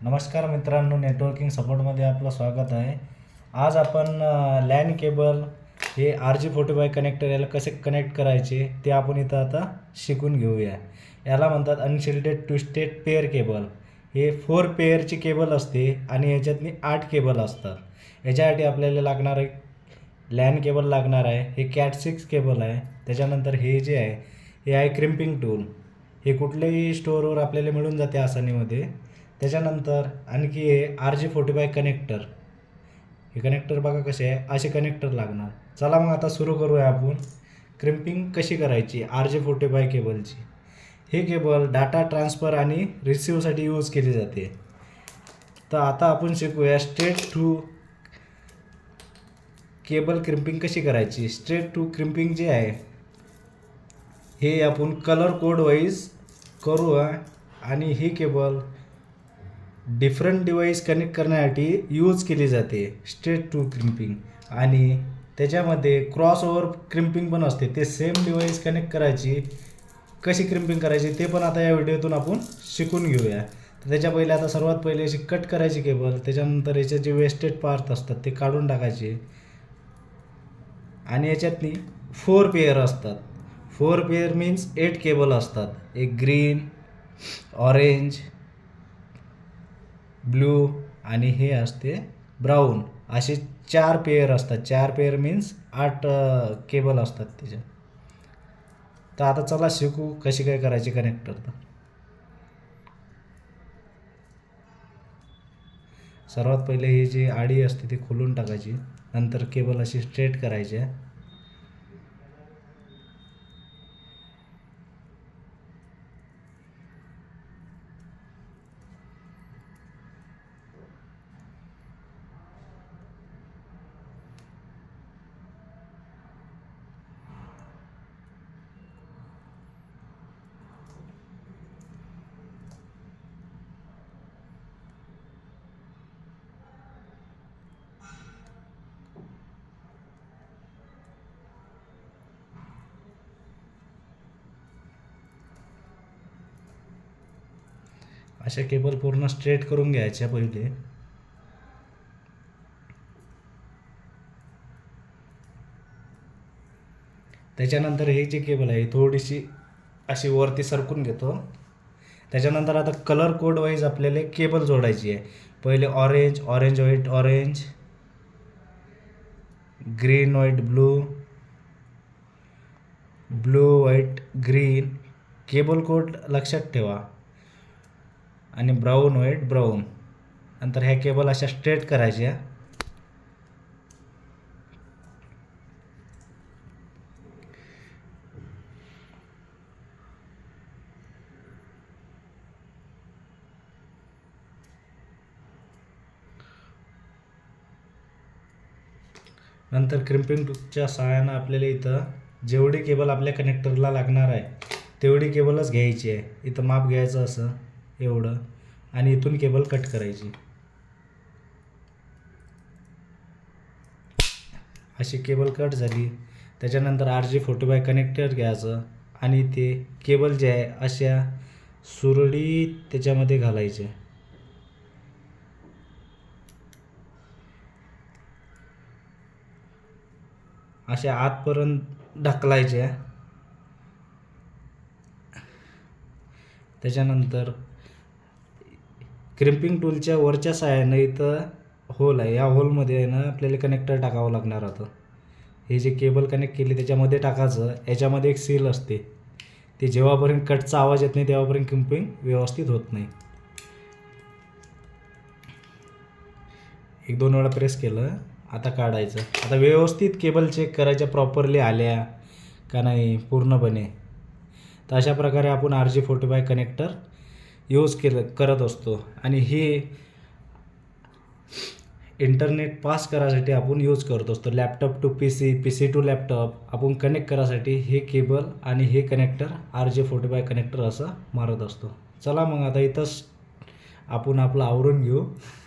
नमस्कार मित्रांनो, नेटवर्किंग सपोर्टमध्ये आपलं स्वागत आहे. आज आपण लॅन केबल हे RJ45 कनेक्टर याला कसे कनेक्ट करायचे ते आपण इथं आता शिकून घेऊया. याला म्हणतात अनशिल्डेड ट्विस्टेड पेअर केबल. हे 4 पेअरची केबल असते आणि याच्यातनी 8 केबल असतात. याच्यासाठी आपल्याला लागणार एक लॅन केबल लागणार आहे. हे CAT6 केबल आहे. त्याच्यानंतर हे जे आहे हे आहे क्रिम्पिंग टूल. हे कुठल्याही स्टोअरवर आपल्याला मिळून जाते आसानीमध्ये. त्याच्यानंतर आणखी हे RJ45 कनेक्टर. हे कनेक्टर बघा कसे आहे, असे कनेक्टर लागणार. चला मग आता सुरू करूया आपण क्रिम्पिंग कशी करायची RJ45 केबलची. हे केबल डाटा ट्रान्सफर आणि रिसिव्हसाठी यूज केली जाते. तर आता आपण शिकूया स्ट्रेट टू केबल क्रिम्पिंग कशी करायची. स्ट्रेट टू क्रिम्पिंग जे आहे हे आपण कलर कोड वाईज करू आणि ही केबल डिफरंट डिवाइस कनेक्ट करण्यासाठी यूज केली जाते स्ट्रेट टू क्रिम्पिंग. आणि त्याच्यामध्ये क्रॉस ओव्हर क्रिम्पिंग पण असते. ते सेम डिवाइस कनेक्ट करायची, कशी क्रिम्पिंग करायची ते पण आता या व्हिडिओतून आपण शिकून घेऊया. तर त्याच्या पहिले आता सर्वात पहिले अशी कट करायची केबल. त्याच्यानंतर याचे जे वेस्टेड पार्ट असतात ते काढून टाकायचे. आणि याच्यातनी 4 पेअर असतात. 4 पेअर मीन्स 8 केबल असतात. एक ग्रीन, ऑरेंज, ब्लू आणि हे असते ब्राऊन. असे 4 पेअर असतात. 4 पेअर मीन्स 8 केबल असतात त्याच्यात. तर आता चला शिकू कशी काय करायची कनेक्टर. तर सर्वात पहिले हे जे आडी असते ती खोलून टाकायची. नंतर केबल अशी स्ट्रेट करायची. अशा केबल पूर्ण स्ट्रेट करून घ्यायच्या पहिले. त्याच्यानंतर हे जी केबल आहे थोडीशी अशी वरती सरकून घेतो. त्याच्यानंतर आता कलर कोड वाईज आपल्याला केबल जोडायची आहे. पहिले orange, orange white orange, green white blue, blue white green. Cable code लक्षात ठेवा. आणि ब्राऊन व्हाईट ब्राऊन. नंतर ह्या केबल अशा स्ट्रेट करायच्या. नंतर क्रिम्पिंग टूलच्या सहाय्यानं आपल्याला इथं जेवढी केबल आपल्या कनेक्टरला लागणार आहे तेवढी केबलच घ्यायची आहे. इथं माप घ्यायचं असं एवढं आणि इथून केबल कट करायची. अशी केबल कट झाली. त्याच्यानंतर RJ45 कनेक्टर घ्यायचं आणि ते केबल जे आहे अशा सुरळीत त्याच्यामध्ये घालायचे. अशा आतपर्यंत ढकलायच्या. त्याच्यानंतर क्रिम्पिंग टूलच्या वरच्या साह्यानं इथं होल आहे. या होलमध्ये आहे ना आपल्याला कनेक्टर टाकावं लागणार होतं. हे जे केबल कनेक्ट केली त्याच्यामध्ये टाकायचं. याच्यामध्ये एक सील असते. ते जेव्हापर्यंत कटचा आवाज येत नाही तेव्हापर्यंत क्रिम्पिंग व्यवस्थित होत नाही. 1-2 वेळा प्रेस केलं. आता काढायचं. आता व्यवस्थित केबल चेक करायच्या प्रॉपरली आल्या का नाही पूर्णपणे. तर अशा प्रकारे आपण RJ45 कनेक्टर यूज करत असतो. आणि हे इंटरनेट पास करायसाठी आपण यूज करत असतो. Laptop to PC, PC to laptop आपण कनेक्ट करायसाठी हे केबल आणि हे कनेक्टर RJ45 कनेक्टर असं मारत असतो. चला मग आता इथंच आपण आपलं आवरून घेऊ.